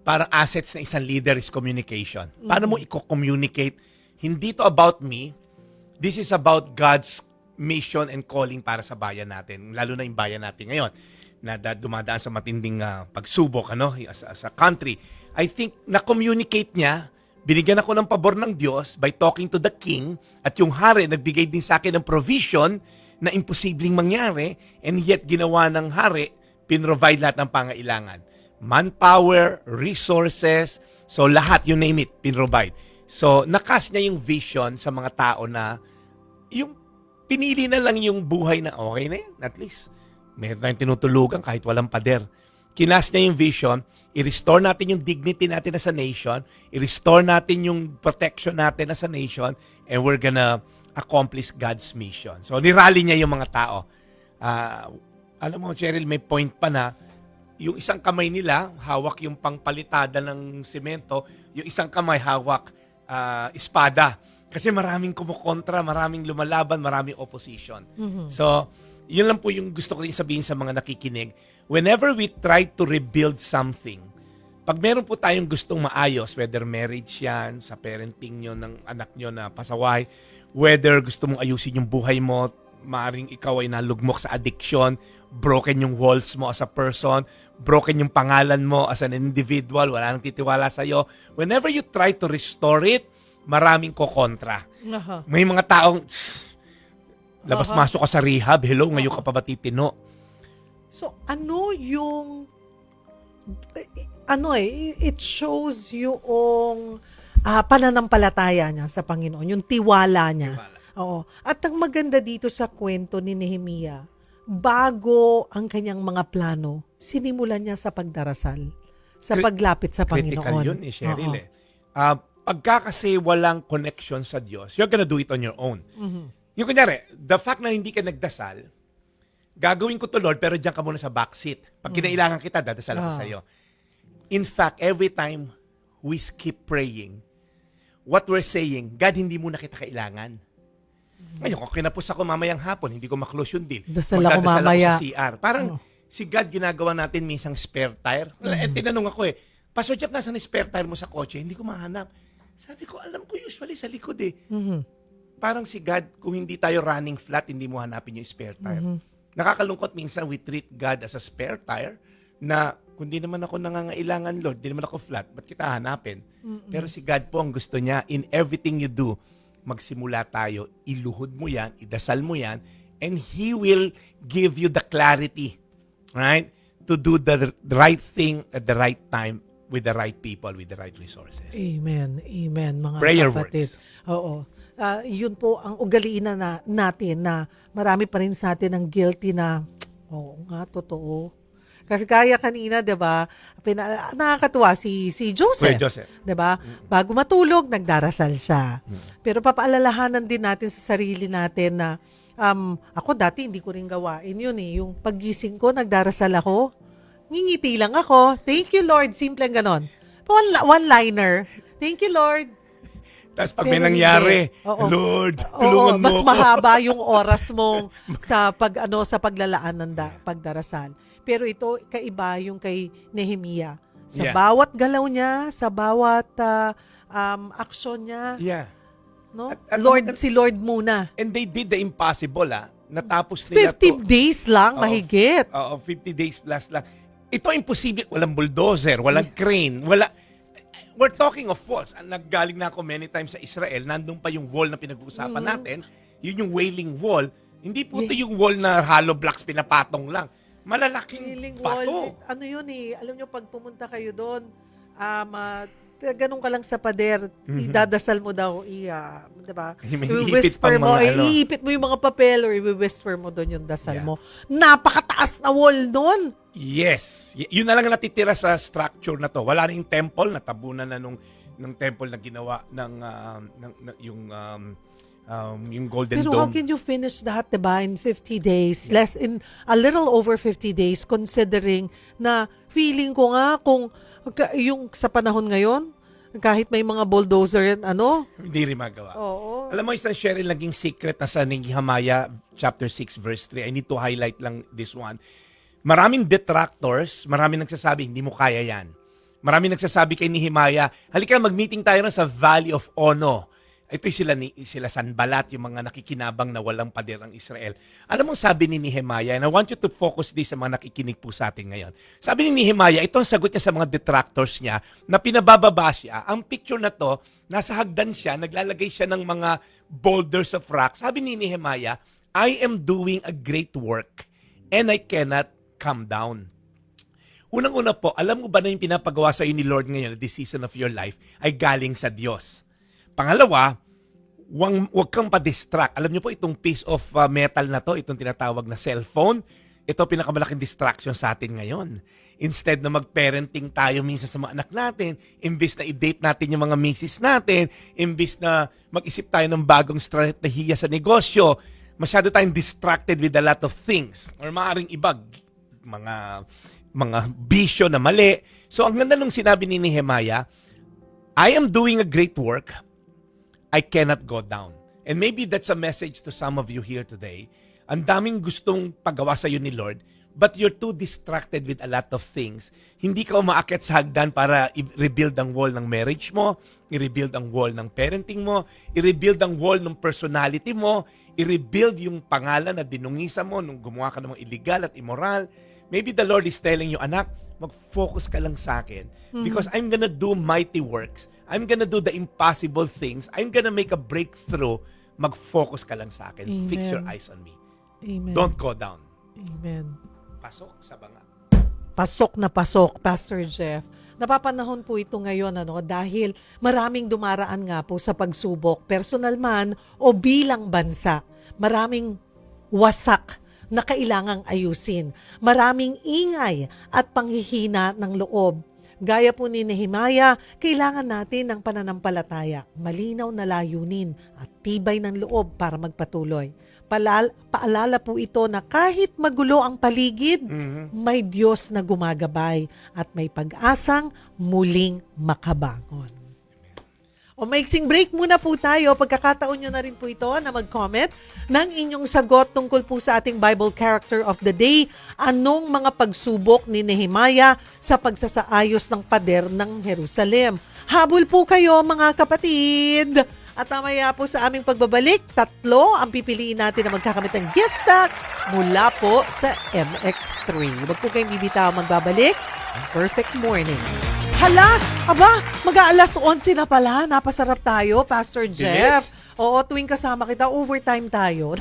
parang assets na isang leader is communication. Paano mo i-communicate? Hindi to about me. This is about God's mission and calling para sa bayan natin. Lalo na yung bayan natin ngayon na dumadaan sa matinding pagsubok as a country. I think na-communicate niya, binigyan ako ng pabor ng Diyos by talking to the king, at yung hari nagbigay din sa akin ng provision na imposibleng mangyari, and yet ginawa ng hari, pinrovide lahat ng pangailangan. Manpower, resources, so lahat, you name it, pinrovide. So, nakas niya yung vision sa mga tao na yung pinili na lang yung buhay na okay na yan, at least. Meron tayong tinutulugan kahit walang pader. Kinas niya yung vision, i-restore natin yung dignity natin as a nation, i-restore natin yung protection natin as a nation, and we're gonna accomplish God's mission. So, nirally niya yung mga tao. Alam mo, Cheryl, may point pa na yung isang kamay nila, hawak yung pangpalitada ng semento, yung isang kamay hawak espada. Kasi maraming kumukontra, maraming lumalaban, maraming opposition. So, yun lang po yung gusto ko rin sabihin sa mga nakikinig. Whenever we try to rebuild something, pag meron po tayong gustong maayos, whether marriage yan, sa parenting nyo ng anak nyo na pasaway, whether gusto mong ayusin yung buhay mo, maaaring ikaw ay nalugmok sa addiction, broken yung walls mo as a person, broken yung pangalan mo as an individual, wala nang titiwala sa'yo. Whenever you try to restore it, maraming kokontra. May mga taong, labas-masok ka sa rehab, hello, ngayon ka pa ba titino? So, ano yung it shows yung pananampalataya niya sa Panginoon, yung tiwala niya. Oo. At ang maganda dito sa kwento ni Nehemia, bago ang kanyang mga plano, sinimulan niya sa pagdarasal, sa paglapit sa Panginoon. Critical yun eh, Cheryl eh. Pagka kasi walang connection sa Diyos, you're gonna do it on your own. Yung kunyari, the fact na hindi ka nagdasal, gagawin ko to Lord, pero diyan ka muna sa backseat. Pag kinailangan kita, dadasal ako sa'yo. In fact, every time we skip praying, what we're saying, God, hindi mo na kita kailangan. Ngayon, kung kinapos ako mamayang hapon, hindi ko maklose yung deal. Magdadasal ako sa CR. Parang si God ginagawa natin minsang spare tire. Tinanong ako Pastor Jeff, nasan yung spare tire mo sa kotse? Hindi ko mahanap. Sabi ko, alam ko usually sa likod Parang si God, kung hindi tayo running flat, hindi mo hanapin yung spare tire. Nakakalungkot minsan we treat God as a spare tire na kung di naman ako nangangailangan, Lord, di naman ako flat, ba't kita hanapin? Pero si God po ang gusto niya, in everything you do, magsimula tayo, iluhod mo yan, idasal mo yan, and He will give you the clarity, right? To do the right thing at the right time with the right people, with the right resources. Amen. Amen, mga Prayer kapatid. works. Oo. Yun po ang ugaliin na natin na marami pa rin sa atin ang guilty na, oo nga, totoo. Kasi kaya kanina, 'di ba? Nakakatuwa si Joseph. Kuya Joseph. 'Di ba? Bago matulog, nagdarasal siya. Pero papaalalahanan din natin sa sarili natin na ako dati hindi ko rin gawain 'yun eh. Yung paggising ko, nagdarasal ako. Ngingiti lang ako. Thank you Lord, simple ganon. One-liner. Thank you Lord. Tapos pag may Pero nangyari, hindi. Oo. Lord, tulungan mo mas ako. mahaba yung oras mong sa paglalaan ng pagdarasal. Pero ito kaiba yung kay Nehemia. Sa bawat galaw niya, sa bawat aksyon niya, Yeah. no? At Si Lord muna. And they did the impossible, Natapos nila 50 days lang, mahigit. Oo, 50 days plus lang. Ito imposible. Walang bulldozer, walang crane, We're talking of walls. Naggaling na ako many times sa Israel. Nandun pa yung wall na pinag-uusapan natin. Yun yung Wailing Wall. Hindi po ito yung wall na hollow blocks pinapatong lang. Malalaking Feeling bato. wall, ano yun eh, alam nyo pag pumunta kayo doon, ganun ka lang sa pader, idadasal mo daw, diba? Iipit pang mga iipit mo yung mga papel or i-whisper mo doon yung dasal mo. Napakataas na wall doon. Yes. Yun na lang ang natitira sa structure na to. Wala na yung temple, natabunan na ng temple na ginawa yung Golden Pero how Dome. can you finish that, diba, in 50 days? In a little over 50 days, considering na feeling ko nga kung yung sa panahon ngayon, kahit may mga bulldozer, Hindi rin magawa. Oo. Alam mo, isang Cheryl, naging secret na sa Nehemiah chapter 6 verse 3. I need to highlight lang this one. Maraming detractors, maraming nagsasabi, hindi mo kaya yan. Maraming nagsasabi kay Nehemiah, halika mag-meeting tayo sa Valley of Ono. Ito sila Sanballat, yung mga nakikinabang na walang pader ang Israel. Alam mo sabi ni Nehemiah, and I want you to focus this sa mga nakikinig po sa atin ngayon. Sabi ni Nehemiah, ito ang sagot niya sa mga detractors niya na pinabababa siya. Ang picture na to, nasa hagdan siya, naglalagay siya ng mga boulders of rock. Sabi ni Nehemiah, I am doing a great work and I cannot come down. Unang-una po, alam mo ba na yung pinapagawa sa ni Lord ngayon, this season of your life, ay galing sa Diyos? Pangalawa, wag kang pa-distract. Alam niyo po itong piece of metal na to, itong tinatawag na cellphone, ito pinakamalaking distraction sa atin ngayon. Instead na mag-parenting tayo minsan sa mga anak natin, imbis na i-date natin yung mga misis natin, imbis na mag-isip tayo ng bagong strategiya sa negosyo, masyado tayong distracted with a lot of things. Or maaaring iba, mga bisyo na mali. So ang ganda nung sinabi ni Nehemiah, I am doing a great work, I cannot go down. And maybe that's a message to some of you here today. Ang daming gustong pagawa sa iyo ni Lord, but you're too distracted with a lot of things. Hindi ka umaakyat sa hagdan para i-rebuild ang wall ng marriage mo, i-rebuild ang wall ng parenting mo, i-rebuild ang wall ng personality mo, i-rebuild yung pangalan na dinungisa mo nung gumawa ka ng mga illegal at immoral. Maybe the Lord is telling you, anak, mag-focus ka lang sa akin because I'm gonna do mighty works. I'm gonna do the impossible things. I'm gonna make a breakthrough. Mag-focus ka lang sa akin. Amen. Fix your eyes on me. Amen. Don't go down. Amen. Pasok sa banga. Pasok na pasok, Pastor Jeff. Napapanahon po ito ngayon dahil maraming dumaraan nga po sa pagsubok, personal man o bilang bansa. Maraming wasak na kailangang ayusin. Maraming ingay at panghihina ng loob. Gaya po ni Nehemiah, kailangan natin ng pananampalataya, malinaw na layunin at tibay ng loob para magpatuloy. Paalala po ito na kahit magulo ang paligid, may Diyos na gumagabay at may pag-asang muling makabangon. O maiksing break muna po tayo. Pagkakataon nyo na rin po ito na mag-comment ng inyong sagot tungkol po sa ating Bible Character of the Day. Anong mga pagsubok ni Nehemiah sa pagsasaayos ng pader ng Jerusalem? Habol po kayo mga kapatid! At mamaya po sa aming pagbabalik, 3 ang pipiliin natin na magkakamit ng gift pack mula po sa MX3. Huwag po kayong bibitaw magbabalik ang Perfect Mornings. Hala! Aba! Mag-aalas 11 na pala. Napasarap tayo, Pastor Jeff. Oo, tuwing kasama kita, overtime tayo.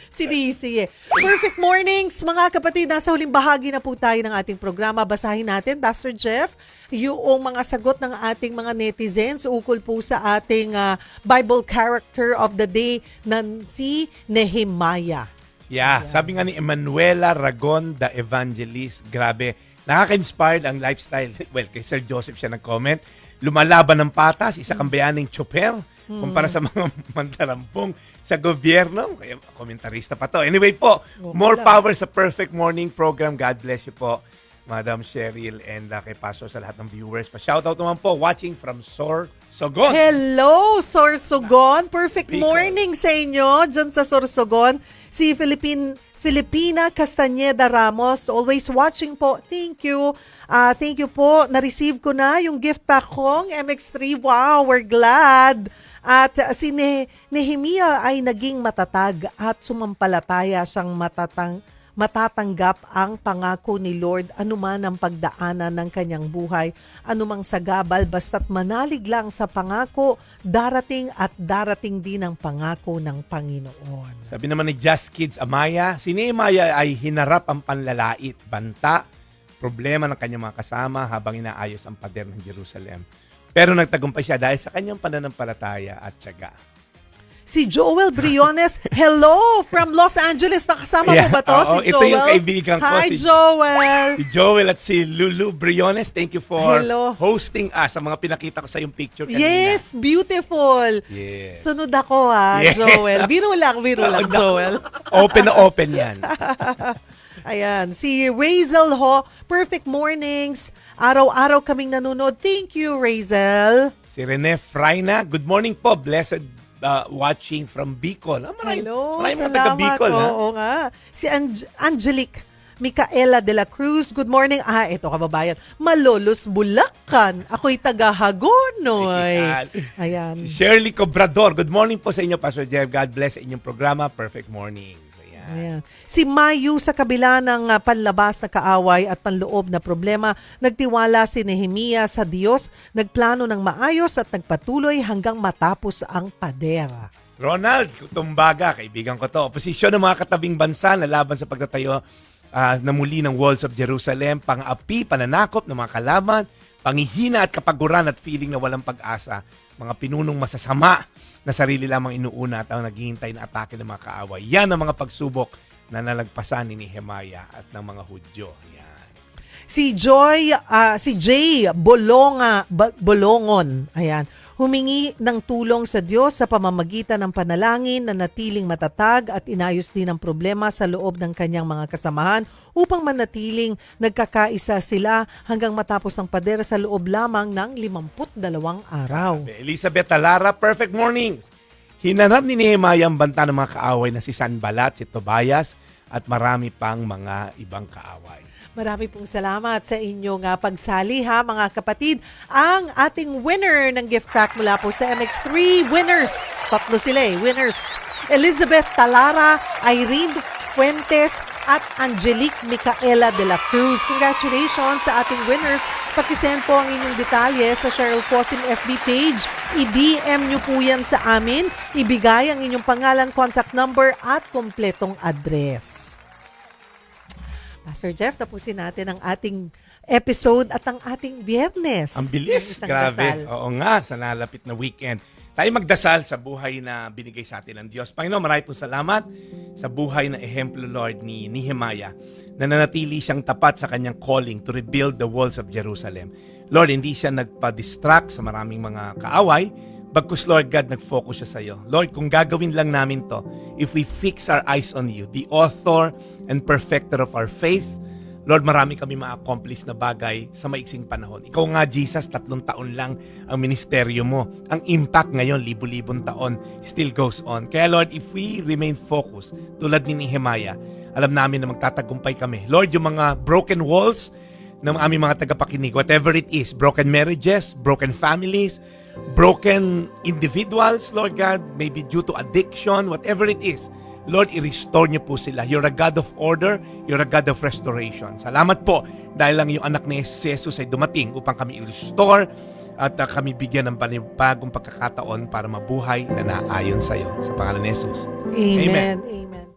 Si DC eh. Perfect Mornings, mga kapatid. Nasa huling bahagi na po tayo ng ating programa. Basahin natin, Pastor Jeff, yung mga sagot ng ating mga netizens ukol po sa ating Bible Character of the Day na si Nehemiah. Yeah, sabi nga ni Emanuela Ragon, the Evangelist, grabe, nakaka-inspired ang lifestyle. Well, kay Sir Joseph siya nag-comment. Lumalaban ng patas, isa kang bayaning tsoper, kumpara sa mga mandarampong sa gobyerno. Kaya komentarista pa to. Anyway po, more power sa Perfect Morning program. God bless you po, Madam Cheryl, and kay Pastor sa lahat ng viewers. Pa-shoutout naman po, watching from Sorsogon. Hello, Sorsogon. Perfect Bicol. morning sa inyo dyan sa Sorsogon. Si Filipina Castañeda Ramos, always watching po. Thank you. Thank you po. Na-receive ko na yung gift pack kong MX3. Wow, we're glad. At si Nehemiah ay naging matatag at sumampalataya siyang matatanggap ang pangako ni Lord anuman ang pagdaanan ng kanyang buhay, anumang sagabal, basta't manalig lang sa pangako, darating at darating din ang pangako ng Panginoon. Sabi naman ni Just Kids Amaya, si Nehemiah ay hinarap ang panlalait, banta, problema ng kanyang mga kasama habang inaayos ang pader ng Jerusalem. Pero nagtagumpay siya dahil sa kanyang pananampalataya at tiyaga. Si Joel Briones, hello from Los Angeles. Nakasama mo ba to? Oo, Si ito Joel? yung kaibigan ko. Hi, Joel. Si Joel at si Lulu Briones, thank you for Hello. hosting us sa mga pinakita ko sa yung picture kanina. Yes, beautiful. Yes. Sunod ako Yes. Joel. Biro lang, Joel. Open na open yan. Ayan, si Razel Ho, perfect mornings. Araw-araw kaming nanonood. Thank you, Razel. Si Rene Fraina, good morning po. Blessed watching from Bicol. Maraming mga taga Bicol. Oo nga. Si Angelique Micaela de la Cruz, good morning. Ito kababayan. Malolos, Bulacan. Ako'y taga Hagonoy. Ayan. Si Shirley Cobrador, good morning po sa inyo, Pastor Jeff. God bless sa inyong programa. Perfect morning. Ayan. Si Mayu sa kabila ng panlabas na kaaway at panloob na problema, nagtiwala si Nehemiah sa Diyos, nagplano ng maayos at nagpatuloy hanggang matapos ang pader. Ronald Tumbaga, kaibigan ko to. Oposisyon ng mga katabing bansa na laban sa pagtatayo na muli ng walls of Jerusalem, pang-api, pananakop ng mga kalaban, panghihina at kapaguran at feeling na walang pag-asa, mga pinunong masasama na sarili lamang inuuna at ang naghihintay na atake ng mga kaaway. Yan ang mga pagsubok na nalagpasan ni Nehemiah at ng mga Hudyo. Yan. Si Jay Bolongon, ayan, humingi ng tulong sa Diyos sa pamamagitan ng panalangin na natiling matatag at inayos din ang problema sa loob ng kanyang mga kasamahan upang manatiling nagkakaisa sila hanggang matapos ang pader sa loob lamang ng 52 araw. Elizabeth Talara, perfect morning! Hinanap ni Nehemiah ang banta ng mga kaaway na si Sanballat, si Tobias at marami pang mga ibang kaaway. Marami pong salamat sa inyong pagsali ha mga kapatid. Ang ating winner ng gift pack mula po sa MX3 winners. Tatlo sila winners. Elizabeth Talara, Irene Fuentes at Angelique Micaela de la Cruz. Congratulations sa ating winners. Pakisend po ang inyong detalye sa Cheryl Cosim FB page. I-DM nyo po yan sa amin. Ibigay ang inyong pangalan, contact number at kompletong address. Pastor Jeff, tapusin natin ang ating episode at ang ating Biyernes. Ang bilis, Isang grabe. dasal. Oo nga, sa nalapit na weekend. Tayo magdasal sa buhay na binigay sa atin ng Diyos. Panginoon, marami pong salamat sa buhay na ehemplo, Lord, ni Nehemiah na nanatili siyang tapat sa kanyang calling to rebuild the walls of Jerusalem. Lord, hindi siya nagpa-distract sa maraming mga kaaway, bagkus, Lord God, nag-focus siya sa iyo. Lord, kung gagawin lang namin to, if we fix our eyes on you, the author and perfecter of our faith, Lord, marami kami ma-accomplish na bagay sa maiksing panahon. Ikaw nga, Jesus, 3 taon lang ang ministeryo mo. Ang impact ngayon, libu-libong taon, still goes on. Kaya Lord, if we remain focused, tulad ni Nehemiah, alam namin na magtatagumpay kami. Lord, yung mga broken walls ng aming mga tagapakinig, whatever it is, broken marriages, broken families, broken individuals, Lord God, maybe due to addiction, whatever it is, Lord, i-restore niyo po sila. You're a God of order. You're a God of restoration. Salamat po dahil lang yung anak ni Jesus ay dumating upang kami i-restore at kami bigyan ng panibagong pagkakataon para mabuhay na naayon sa iyo. Sa pangalan ni Jesus. Amen. Amen.